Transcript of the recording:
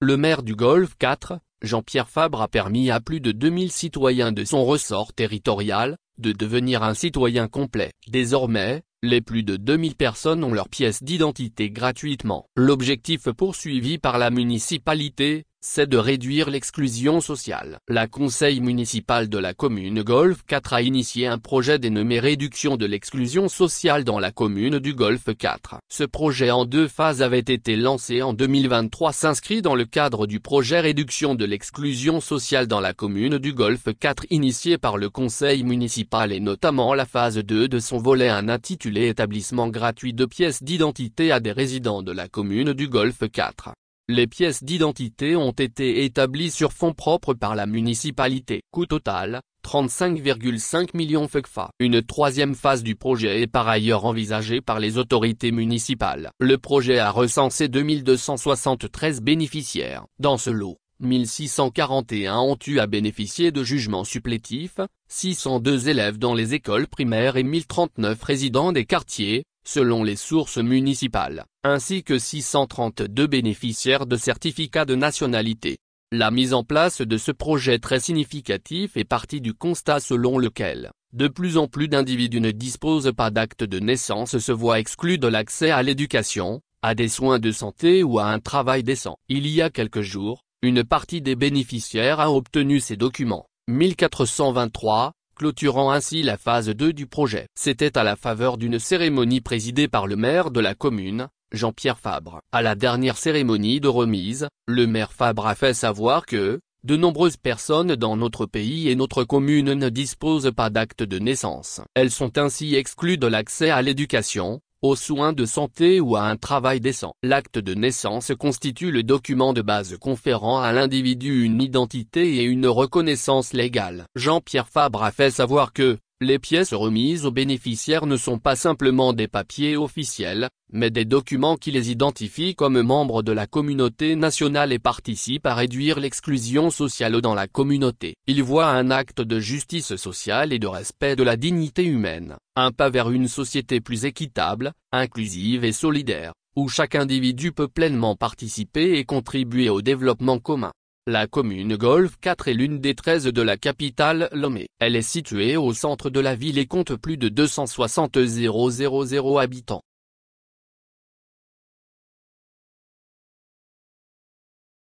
Le maire du Golfe 4, Jean-Pierre Fabre a permis à plus de 2000 citoyens de son ressort territorial, de devenir un citoyen complet. Désormais, les plus de 2000 personnes ont leur pièce d'identité gratuitement. L'objectif poursuivi par la municipalité, c'est de réduire l'exclusion sociale. La conseil municipal de la commune Golfe 4 a initié un projet dénommé Réduction de l'exclusion sociale dans la commune du Golfe 4. Ce projet en 2 phases avait été lancé en 2023, s'inscrit dans le cadre du projet Réduction de l'exclusion sociale dans la commune du Golfe 4 initié par le conseil municipal et notamment la phase 2 de son volet intitulé Établissement gratuit de pièces d'identité à des résidents de la commune du Golfe 4. Les pièces d'identité ont été établies sur fonds propres par la municipalité. Coût total, 35,5 millions FECFA. Une 3e phase du projet est par ailleurs envisagée par les autorités municipales. Le projet a recensé 2273 bénéficiaires. Dans ce lot, 1641 ont eu à bénéficier de jugements supplétifs, 602 élèves dans les écoles primaires et 1039 résidents des quartiers, selon les sources municipales, ainsi que 632 bénéficiaires de certificats de nationalité. La mise en place de ce projet très significatif est partie du constat selon lequel, de plus en plus d'individus ne disposent pas d'acte de naissance, se voient exclus de l'accès à l'éducation, à des soins de santé ou à un travail décent. Il y a quelques jours, une partie des bénéficiaires a obtenu ces documents, 1423, clôturant ainsi la phase 2 du projet. C'était à la faveur d'une cérémonie présidée par le maire de la commune, Jean-Pierre Fabre. À la dernière cérémonie de remise, le maire Fabre a fait savoir que, de nombreuses personnes dans notre pays et notre commune ne disposent pas d'acte de naissance. Elles sont ainsi exclues de l'accès à l'éducation, aux soins de santé ou à un travail décent. L'acte de naissance constitue le document de base conférant à l'individu une identité et une reconnaissance légale. Jean-Pierre Fabre a fait savoir que, les pièces remises aux bénéficiaires ne sont pas simplement des papiers officiels, mais des documents qui les identifient comme membres de la communauté nationale et participent à réduire l'exclusion sociale dans la communauté. Il voit un acte de justice sociale et de respect de la dignité humaine, un pas vers une société plus équitable, inclusive et solidaire, où chaque individu peut pleinement participer et contribuer au développement commun. La commune Golfe 4 est l'une des 13 de la capitale Lomé. Elle est située au centre de la ville et compte plus de 260 000 habitants.